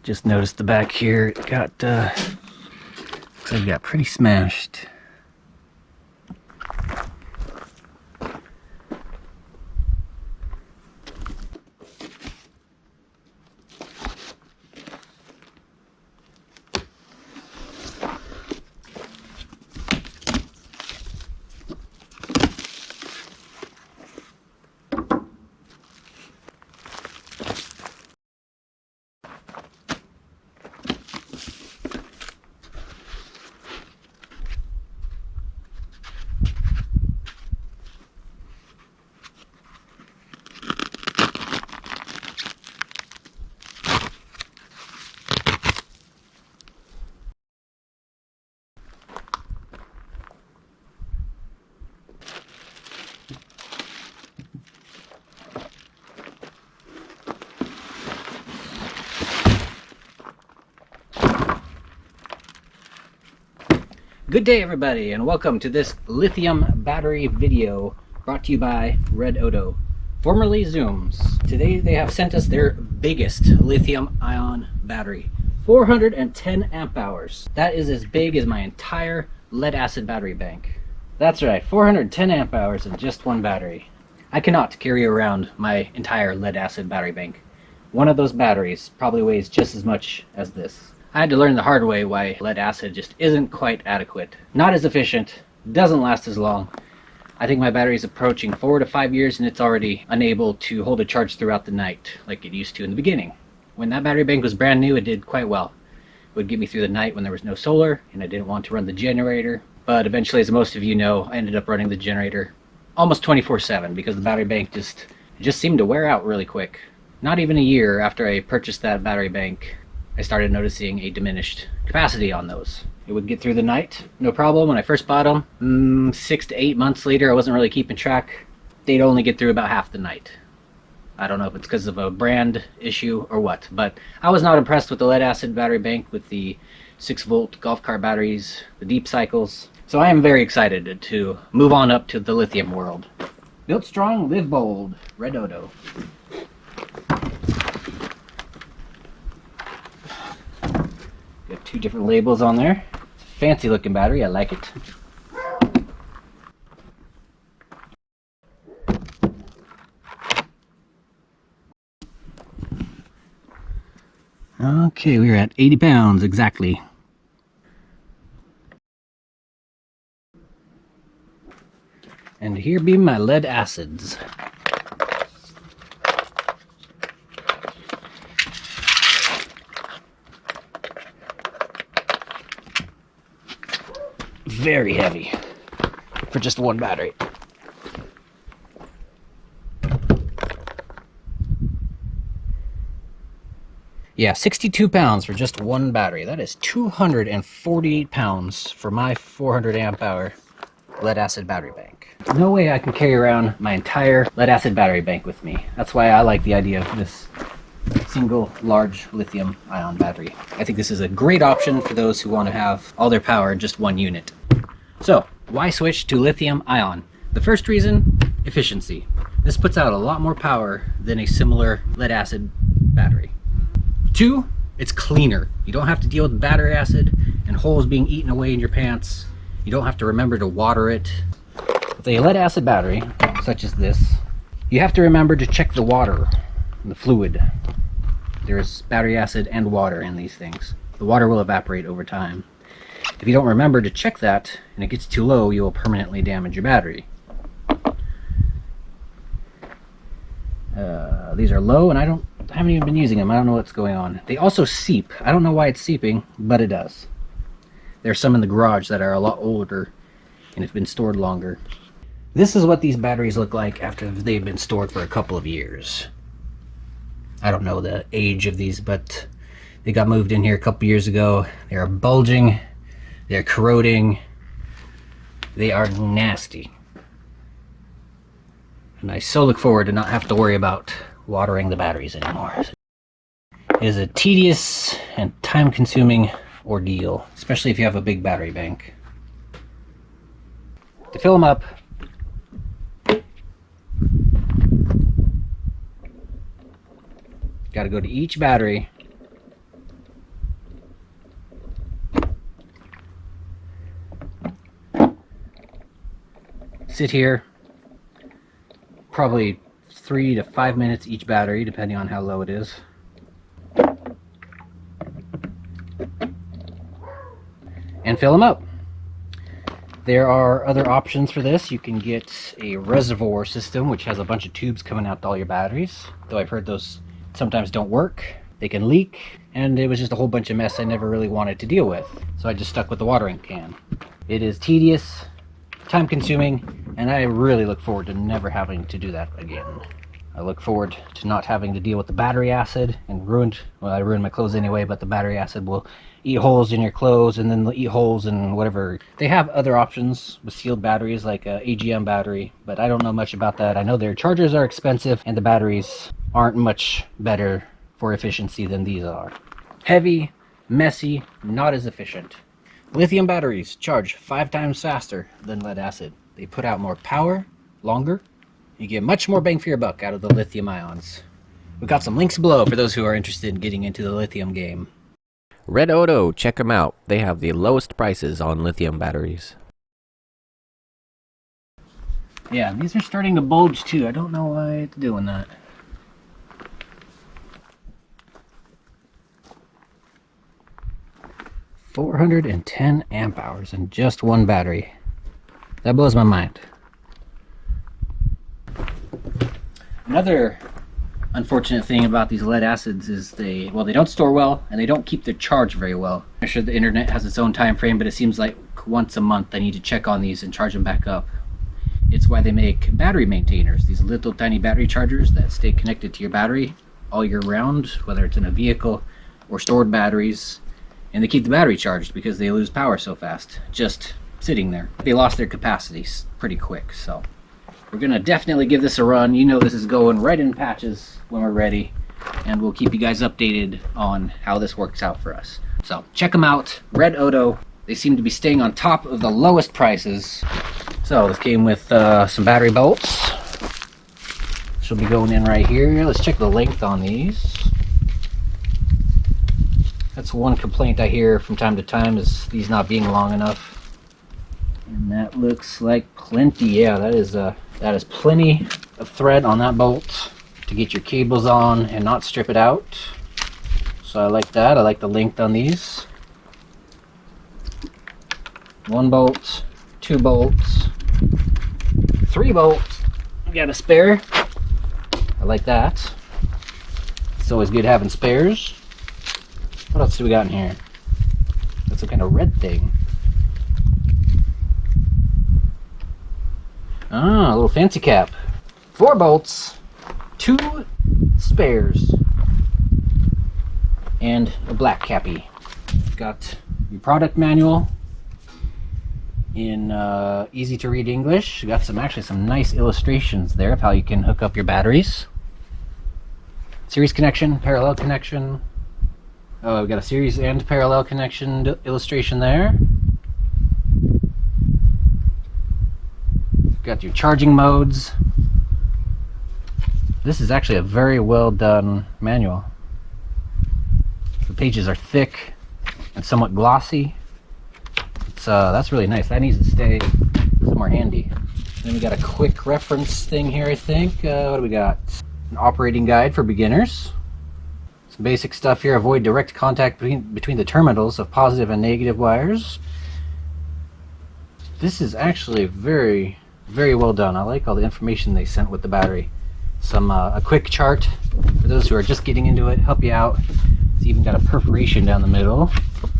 Just noticed the back here, it got, looks like it got pretty smashed. Good day everybody, and welcome to this lithium battery video brought to you by REDODO, formerly Zooms. Today they have sent us their biggest lithium ion battery, 410 amp hours. That is as big as my entire lead acid battery bank. That's right, 410 amp hours in just one battery. I cannot carry around my entire lead acid battery bank. One of those batteries probably weighs just as much as this. I had to learn the hard way why lead acid just isn't quite adequate. Not as efficient, doesn't last as long. I think my battery is approaching 4 to 5 years and it's already unable to hold a charge throughout the night like it used to in the beginning. When that battery bank was brand new, it did quite well. It would get me through the night when there was no solar and I didn't want to run the generator. But eventually, as most of you know, I ended up running the generator almost 24/7 because the battery bank just seemed to wear out really quick. Not even a year after I purchased that battery bank, I started noticing a diminished capacity on those. It would get through the night, no problem. When I first bought them, 6 to 8 months later, I wasn't really keeping track. They'd only get through about half the night. I don't know if it's because of a brand issue or what, but I was not impressed with the lead acid battery bank with the 6-volt golf cart batteries, the deep cycles. So I am very excited to move on up to the lithium world. Built strong, live bold, REDODO. Got 2 different labels on there. It's a fancy looking battery, I like it. Okay, we're at 80 pounds exactly. And here be my lead acids. Very heavy for just one battery. Yeah, 62 pounds for just one battery. That is 240 pounds for my 400 amp hour lead acid battery bank. No way I can carry around my entire lead acid battery bank with me. That's why I like the idea of this single large lithium ion battery. I think this is a great option for those who want to have all their power in just one unit. So, why switch to lithium ion? The first reason, efficiency. This puts out a lot more power than a similar lead acid battery. 2, it's cleaner. You don't have to deal with battery acid and holes being eaten away in your pants. You don't have to remember to water it. With a lead acid battery, such as this, you have to remember to check the water, the fluid. There is battery acid and water in these things. The water will evaporate over time. If you don't remember to check that and it gets too low, you will permanently damage your battery. These are low and I haven't even been using them. I don't know what's going on. They also seep. I don't know why it's seeping, but it does. There's some in the garage that are a lot older and have been stored longer. This is what these batteries look like after they've been stored for a couple of years. I don't know the age of these, but they got moved in here a couple years ago. They are bulging, they're corroding, they are nasty. And I so look forward to not have to worry about watering the batteries anymore. It is a tedious and time-consuming ordeal, especially if you have a big battery bank. To fill them up, got to go to each battery sit here probably 3 to 5 minutes each battery, depending on how low it is. And fill them up. There are other options for this. You can get a reservoir system, which has a bunch of tubes coming out to all your batteries. Though I've heard those sometimes don't work. They can leak, and it was just a whole bunch of mess I never really wanted to deal with. So I just stuck with the watering can. It is tedious, time consuming, and I really look forward to never having to do that again. I look forward to not having to deal with the battery acid and I ruined my clothes anyway, but the battery acid will eat holes in your clothes, and then they'll eat holes in whatever. They have other options with sealed batteries like a AGM battery, but I don't know much about that. I know their chargers are expensive and the batteries aren't much better for efficiency than these are. Heavy, messy, not as efficient. Lithium batteries charge 5 times faster than lead acid. They put out more power, longer. You get much more bang for your buck out of the lithium ions. We've got some links below for those who are interested in getting into the lithium game. REDODO, check them out. They have the lowest prices on lithium batteries. Yeah, these are starting to bulge too. I don't know why it's doing that. $410 amp hours in just one battery. That blows my mind. Another unfortunate thing about these lead acids is they don't store well, and they don't keep their charge very well. I'm sure the internet has its own time frame, but it seems like once a month I need to check on these and charge them back up. It's why they make battery maintainers, these little tiny battery chargers that stay connected to your battery all year round, whether it's in a vehicle or stored batteries, and they keep the battery charged because they lose power so fast just sitting there. They lost their capacity pretty quick, so we're gonna definitely give this a run. You know, this is going right in patches when we're ready, and we'll keep you guys updated on how this works out for us. So check them out, REDODO. They seem to be staying on top of the lowest prices. So this came with some battery bolts. She'll be going in right here. Let's check the length on these. That's one complaint I hear from time to time, is these not being long enough. And that looks like plenty. Yeah, that is plenty of thread on that bolt to get your cables on and not strip it out. So I like that. I like the length on these. 1 bolt, 2 bolts, 3 bolts. We got a spare. I like that. It's always good having spares. What else do we got in here? That's a kind of red thing. Ah, a little fancy cap. 4 bolts, 2 spares, and a black cappy. Got your product manual in easy to read English. Got actually some nice illustrations there of how you can hook up your batteries. Series connection, parallel connection. Oh, we got a series and parallel connection illustration there. Got your charging modes. This is actually a very well done manual. The pages are thick and somewhat glossy. That's really nice. That needs to stay somewhere handy. Then we got a quick reference thing here, I think. What do we got? An operating guide for beginners. Some basic stuff here. Avoid direct contact between the terminals of positive and negative wires. This is actually very well done. I like all the information they sent with the battery. A quick chart for those who are just getting into it, help you out. It's even got a perforation down the middle,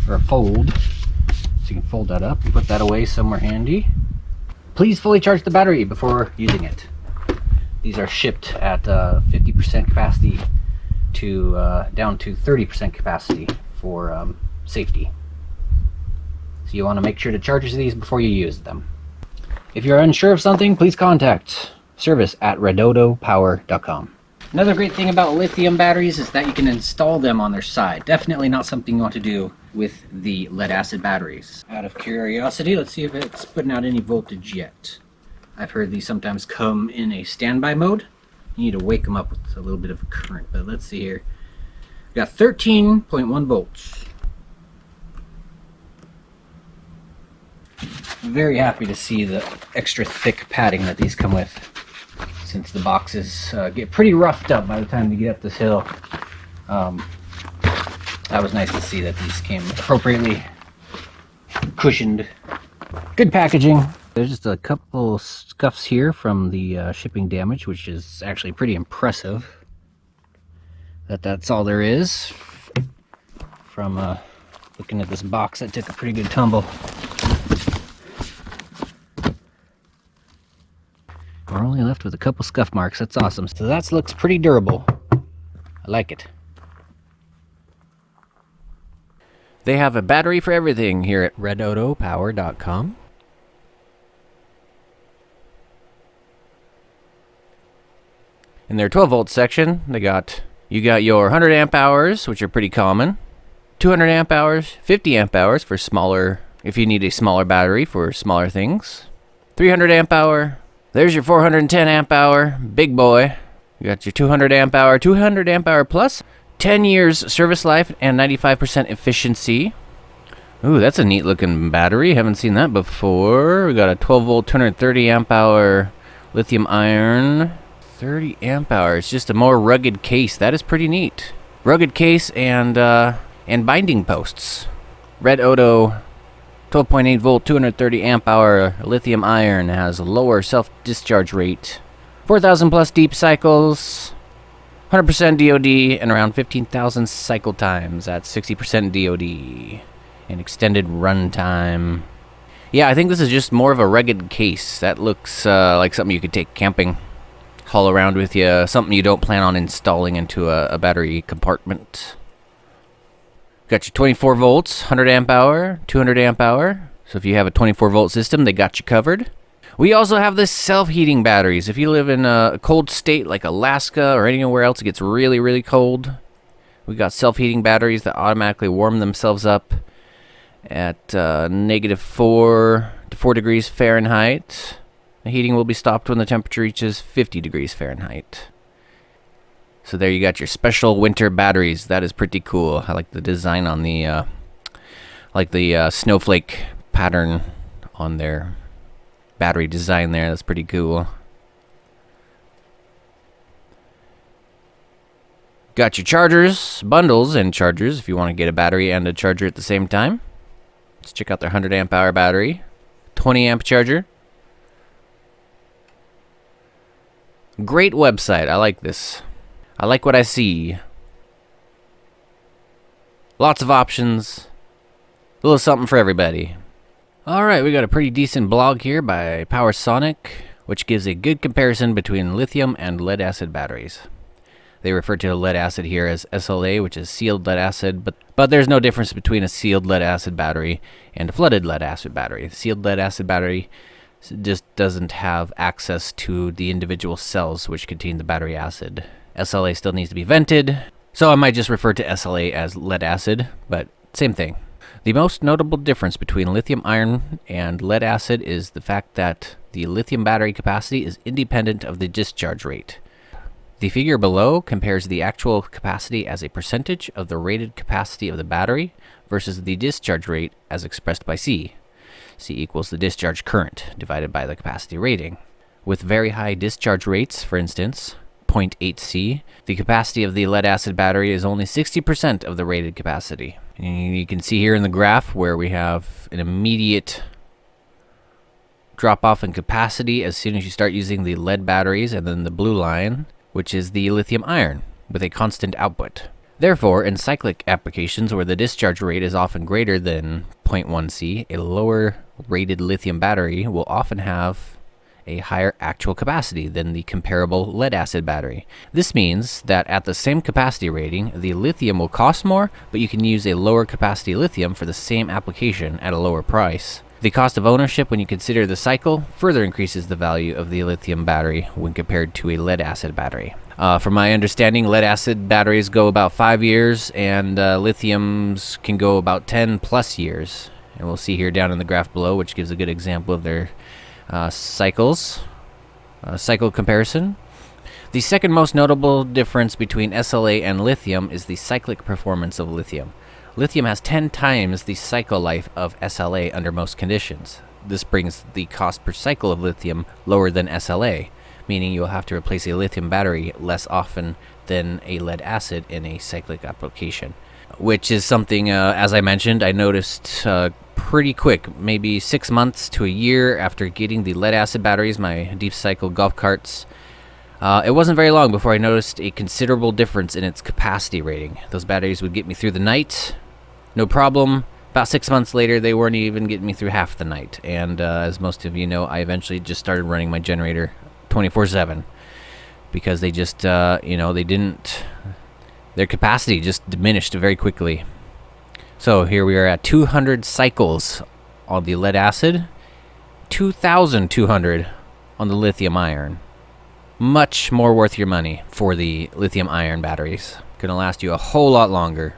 or a fold, so you can fold that up and put that away somewhere handy. Please fully charge the battery before using it. These are shipped at 50% capacity to down to 30% capacity for safety. So you want to make sure to charge these before you use them. If you're unsure of something, please contact service@redodopower.com. Another great thing about lithium batteries is that you can install them on their side. Definitely not something you want to do with the lead acid batteries. Out of curiosity, let's see if it's putting out any voltage yet. I've heard these sometimes come in a standby mode. You need to wake them up with a little bit of current, but let's see here. We got 13.1 volts. very happy to see the extra thick padding that these come with, since the boxes get pretty roughed up by the time you get up this hill. That was nice to see that these came appropriately cushioned. Good packaging. There's just a couple scuffs here from the shipping damage, which is actually pretty impressive. That's all there is from looking at this box that took a pretty good tumble. We're only left with a couple scuff marks. That's awesome. So that looks pretty durable. I like it. They have a battery for everything here at REDODOpower.com. In their 12-volt section, you got your 100 amp hours, which are pretty common, 200 amp hours, 50 amp hours for smaller, if you need a smaller battery for smaller things, 300 amp hour, there's your 410 amp hour, big boy. You got your 200 amp hour, 200 amp hour plus, 10 years service life and 95% efficiency. Ooh, that's a neat looking battery. Haven't seen that before. We got a 12 volt, 230 amp hour lithium iron. 30 amp hours, just a more rugged case. That is pretty neat. Rugged case and binding posts. REDODO 12.8 volt, 230 amp hour lithium iron has a lower self-discharge rate. 4,000 plus deep cycles, 100% DOD, and around 15,000 cycle times. That's 60% DOD. And extended runtime. Yeah, I think this is just more of a rugged case. That looks like something you could take camping. Haul around with you, something you don't plan on installing into a battery compartment. Got your 24 volts, 100 amp hour, 200 amp hour. So if you have a 24 volt system, they got you covered. We also have the self-heating batteries. If you live in a cold state like Alaska or anywhere else it gets really, really cold, we got self-heating batteries that automatically warm themselves up at -4 to 4 degrees Fahrenheit. The heating will be stopped when the temperature reaches 50 degrees Fahrenheit. So there you got your special winter batteries. That is pretty cool. I like the design on the snowflake pattern on their battery design there. That's pretty cool. Got your chargers, bundles, and chargers if you want to get a battery and a charger at the same time. Let's check out their 100 amp hour battery, 20 amp charger. Great website. I like this. I like what I see. Lots of options. A little something for everybody. Alright, we got a pretty decent blog here by PowerSonic, which gives a good comparison between lithium and lead acid batteries. They refer to lead acid here as SLA, which is sealed lead acid, but there's no difference between a sealed lead acid battery and a flooded lead acid battery. The sealed lead acid battery just doesn't have access to the individual cells which contain the battery acid. SLA still needs to be vented, so I might just refer to SLA as lead acid, but same thing. The most notable difference between lithium iron and lead acid is the fact that the lithium battery capacity is independent of the discharge rate. The figure below compares the actual capacity as a percentage of the rated capacity of the battery versus the discharge rate as expressed by C. C equals the discharge current divided by the capacity rating. With very high discharge rates, for instance, 0.8 C, the capacity of the lead acid battery is only 60% of the rated capacity. And you can see here in the graph where we have an immediate drop off in capacity as soon as you start using the lead batteries, and then the blue line, which is the lithium iron, with a constant output. Therefore, in cyclic applications where the discharge rate is often greater than 0.1 C, a lower rated lithium battery will often have a higher actual capacity than the comparable lead acid battery. This means that at the same capacity rating, the lithium will cost more, but you can use a lower capacity lithium for the same application at a lower price. The cost of ownership when you consider the cycle further increases the value of the lithium battery when compared to a lead acid battery. From my understanding, lead acid batteries go about 5 years, and lithiums can go about 10 plus years. And we'll see here down in the graph below, which gives a good example of their cycle comparison. The second most notable difference between SLA and lithium is the cyclic performance of lithium. Lithium has 10 times the cycle life of SLA under most conditions. this brings the cost per cycle of lithium lower than SLA, meaning you'll have to replace a lithium battery less often than a lead acid in a cyclic application. Which is something, as I mentioned, I noticed pretty quick, maybe 6 months to a year after getting the lead acid batteries, my deep cycle golf carts. It wasn't very long before I noticed a considerable difference in its capacity rating. Those batteries would get me through the night, no problem. About 6 months later, they weren't even getting me through half the night. And as most of you know, I eventually just started running my generator 24/7 because they just, they didn't, their capacity just diminished very quickly. So here we are at 200 cycles on the lead acid, 2,200 on the lithium iron. Much more worth your money for the lithium iron batteries. Gonna last you a whole lot longer.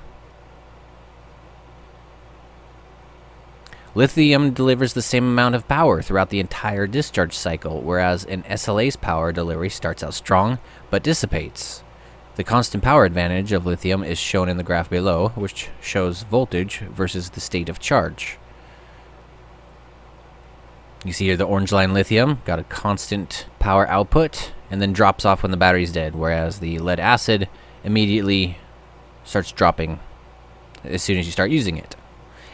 Lithium delivers the same amount of power throughout the entire discharge cycle, whereas an SLA's power delivery starts out strong but dissipates. The constant power advantage of lithium is shown in the graph below, which shows voltage versus the state of charge. You see here the orange line lithium got a constant power output and then drops off when the battery's dead, whereas the lead acid immediately starts dropping as soon as you start using it.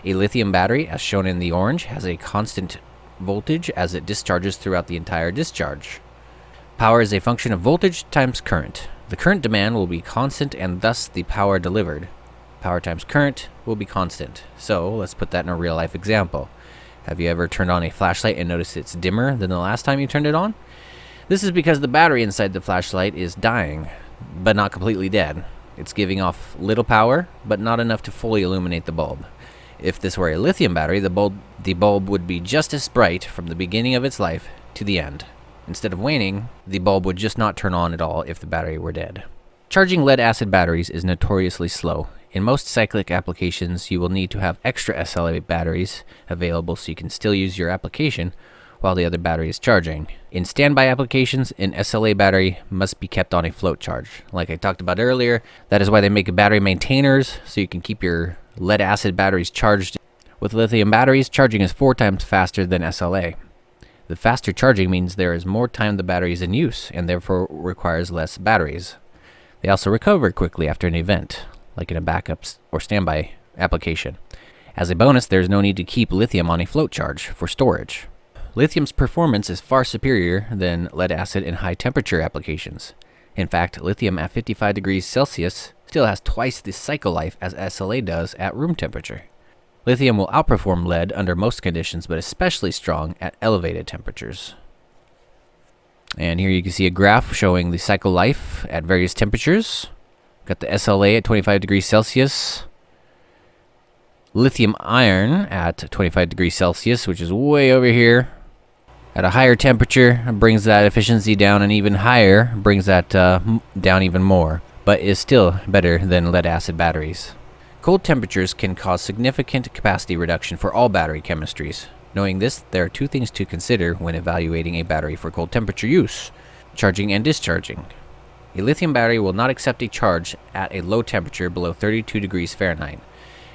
A lithium battery, as shown in the orange, has a constant voltage as it discharges throughout the entire discharge. Power is a function of voltage times current. The current demand will be constant and thus the power delivered. Power times current will be constant. So let's put that in a real life example. Have you ever turned on a flashlight and noticed it's dimmer than the last time you turned it on? This is because the battery inside the flashlight is dying, but not completely dead. It's giving off little power, but not enough to fully illuminate the bulb. If this were a lithium battery, the bulb would be just as bright from the beginning of its life to the end. Instead of waning, the bulb would just not turn on at all if the battery were dead. Charging lead acid batteries is notoriously slow. In most cyclic applications, you will need to have extra SLA batteries available so you can still use your application while the other battery is charging. In standby applications, an SLA battery must be kept on a float charge. Like I talked about earlier, that is why they make battery maintainers, so you can keep your lead acid batteries charged. With lithium batteries, charging is 4 times faster than SLA. The faster charging means there is more time the battery is in use, and therefore requires less batteries. They also recover quickly after an event, like in a backup or standby application. As a bonus, there is no need to keep lithium on a float charge for storage. Lithium's performance is far superior than lead acid in high temperature applications. In fact, lithium at 55 degrees Celsius still has twice the cycle life as SLA does at room temperature. Lithium will outperform lead under most conditions, but especially strong at elevated temperatures. And here you can see a graph showing the cycle life at various temperatures. Got the SLA at 25 degrees Celsius. Lithium iron at 25 degrees Celsius, which is way over here. At a higher temperature, brings that efficiency down, and even higher, brings that down even more, but is still better than lead acid batteries. Cold temperatures can cause significant capacity reduction for all battery chemistries. Knowing this, there are 2 things to consider when evaluating a battery for cold temperature use: charging and discharging. A lithium battery will not accept a charge at a low temperature below 32 degrees Fahrenheit.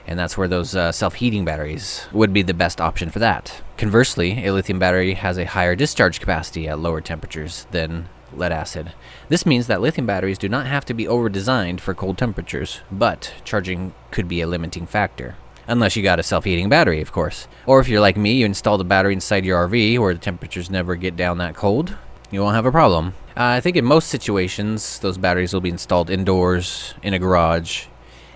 And that's where those self-heating batteries would be the best option for that. Conversely, a lithium battery has a higher discharge capacity at lower temperatures than lead acid. This means that lithium batteries do not have to be over-designed for cold temperatures, but charging could be a limiting factor. Unless you got a self-heating battery, of course. Or if you're like me, you install the battery inside your RV where the temperatures never get down that cold, you won't have a problem. I think in most situations, those batteries will be installed indoors, in a garage,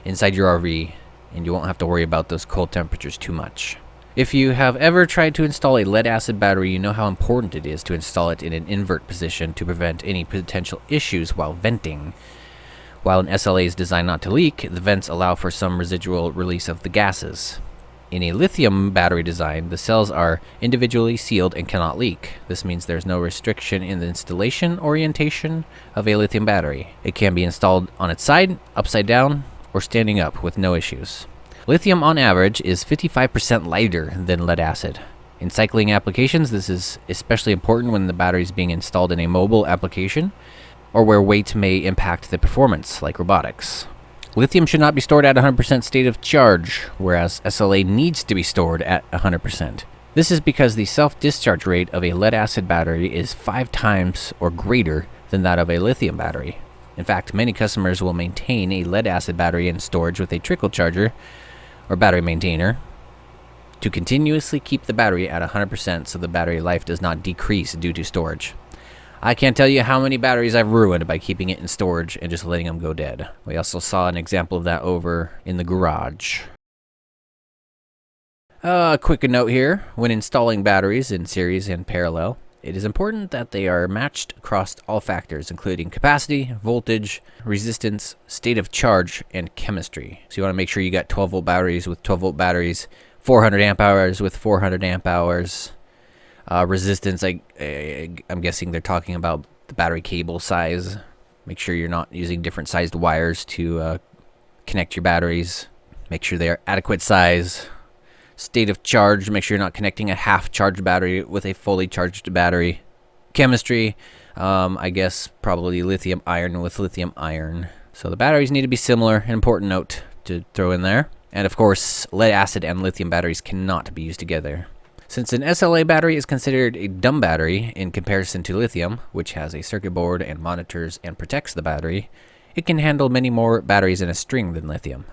inside your RV, and you won't have to worry about those cold temperatures too much. If you have ever tried to install a lead acid battery, you know how important it is to install it in an invert position to prevent any potential issues while venting. While an SLA is designed not to leak, the vents allow for some residual release of the gases. In a lithium battery design, the cells are individually sealed and cannot leak. This means there's no restriction in the installation orientation of a lithium battery. It can be installed on its side, upside down, or standing up with no issues. Lithium on average is 55% lighter than lead acid. In cycling applications, this is especially important when the battery is being installed in a mobile application or where weight may impact the performance, like robotics. Lithium should not be stored at 100% state of charge, whereas SLA needs to be stored at 100%. This is because the self-discharge rate of a lead-acid battery is 5 times or greater than that of a lithium battery. In fact, many customers will maintain a lead-acid battery in storage with a trickle charger or battery maintainer to continuously keep the battery at 100% so the battery life does not decrease due to storage. I can't tell you how many batteries I've ruined by keeping it in storage and just letting them go dead. We also saw an example of that over in the garage. A quick note here, when installing batteries in series and parallel, it is important that they are matched across all factors, including capacity, voltage, resistance, state of charge, and chemistry. So you want to make sure you got 12-volt batteries with 12-volt batteries, 400 amp hours with 400 amp hours. Resistance, I'm guessing they're talking about the battery cable size. Make sure you're not using different sized wires to connect your batteries. Make sure they are adequate size. State of charge, make sure you're not connecting a half charged battery with a fully charged battery. Chemistry, I guess probably lithium iron with lithium iron. So the batteries need to be similar, an important note to throw in there. And of course, lead acid and lithium batteries cannot be used together. Since an SLA battery is considered a dumb battery in comparison to lithium, which has a circuit board and monitors and protects the battery, it can handle many more batteries in a string than lithium.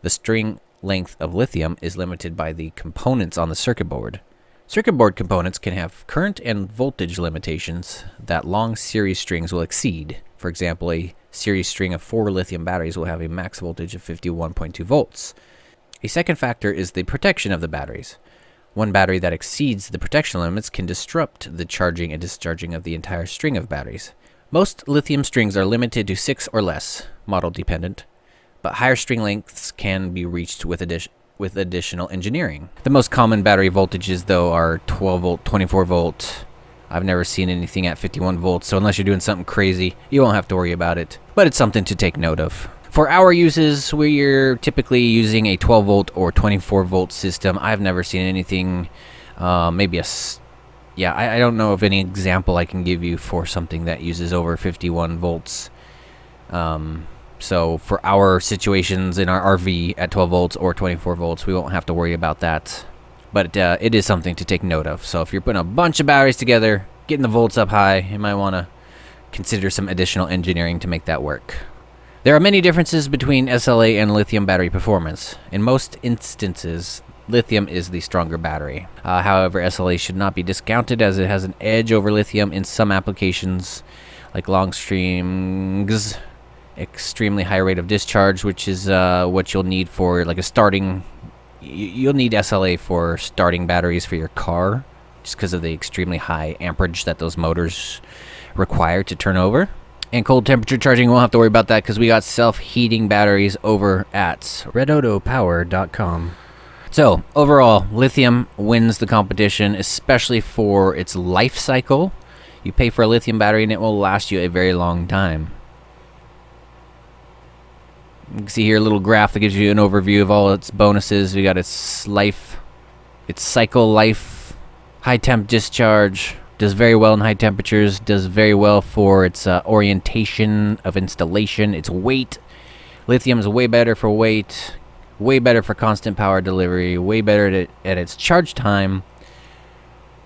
The string length of lithium is limited by the components on the circuit board. Circuit board components can have current and voltage limitations that long series strings will exceed. For example, a series string of 4 lithium batteries will have a max voltage of 51.2 volts. A second factor is the protection of the batteries. One battery that exceeds the protection limits can disrupt the charging and discharging of the entire string of batteries. Most lithium strings are limited to 6 or less, model dependent, but higher string lengths can be reached with additional engineering. The most common battery voltages, though, are 12 volt, 24 volt. I've never seen anything at 51 volts, so unless you're doing something crazy, you won't have to worry about it. But it's something to take note of. For our uses, we're typically using a 12 volt or 24 volt system. I've never seen anything, I don't know of any example I can give you for something that uses over 51 volts. So for our situations in our RV at 12 volts or 24 volts, we won't have to worry about that. But it is something to take note of. So if you're putting a bunch of batteries together, getting the volts up high, you might want to consider some additional engineering to make that work. There are many differences between SLA and lithium battery performance. In most instances, lithium is the stronger battery. However, SLA should not be discounted as it has an edge over lithium in some applications, like long streams, extremely high rate of discharge, which is what you'll need for like a starting. You'll need SLA for starting batteries for your car, just because of the extremely high amperage that those motors require to turn over. And cold temperature charging, we won't have to worry about that because we got self-heating batteries over at REDODOpower.com. So, overall, lithium wins the competition, especially for its life cycle. You pay for a lithium battery and it will last you a very long time. You can see here a little graph that gives you an overview of all its bonuses. We got its life, its cycle life, high temp discharge. Does very well in high temperatures, does very well for its orientation of installation, its weight. Lithium is way better for weight, way better for constant power delivery, way better at its charge time.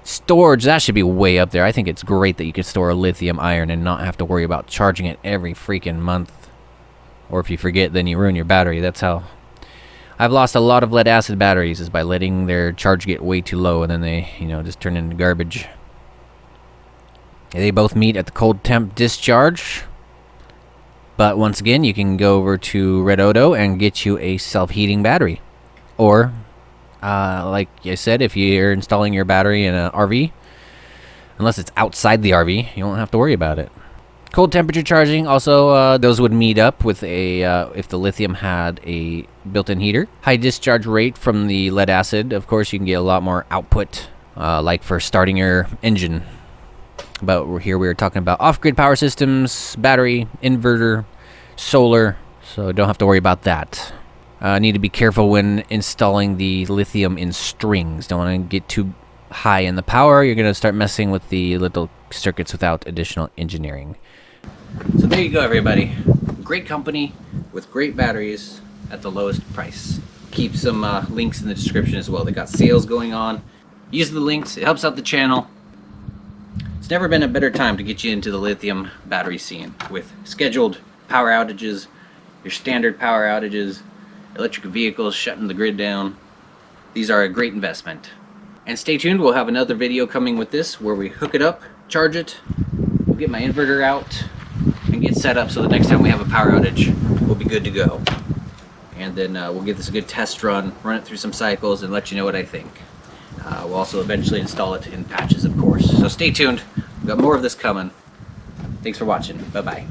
Storage, that should be way up there. I think it's great that you could store a lithium iron and not have to worry about charging it every freaking month. Or if you forget, then you ruin your battery. That's how I've lost a lot of lead acid batteries, is by letting their charge get way too low and then they, just turn into garbage. They both meet at the cold temp discharge. But once again, you can go over to REDODO and get you a self-heating battery. Or, like I said, if you're installing your battery in an RV, unless it's outside the RV, you won't have to worry about it. Cold temperature charging, also, those would meet up with if the lithium had a built-in heater. High discharge rate from the lead acid, of course, you can get a lot more output, like for starting your engine. But here we are talking about off-grid power systems, battery, inverter, solar, so don't have to worry about that. Need to be careful when installing the lithium in strings. Don't want to get too high in the power. You're going to start messing with the little circuits without additional engineering. So there you go, everybody. Great company with great batteries at the lowest price. Keep some links in the description as well. They got sales going on. Use the links, it helps out the channel. It's never been a better time to get you into the lithium battery scene with scheduled power outages, your standard power outages, electric vehicles shutting the grid down. These are a great investment. And stay tuned, we'll have another video coming with this where we hook it up, charge it, we'll get my inverter out and get set up so the next time we have a power outage, we'll be good to go. And then we'll give this a good test run it through some cycles and let you know what I think. We'll also eventually install it in patches, of course. So stay tuned, we've got more of this coming. Thanks for watching, bye-bye.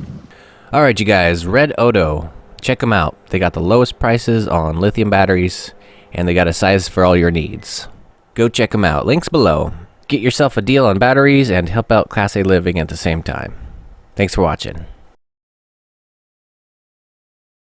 Alright you guys, REDODO. Check them out. They got the lowest prices on lithium batteries, and they got a size for all your needs. Go check them out. Links below. Get yourself a deal on batteries and help out Class A living at the same time. Thanks for watching.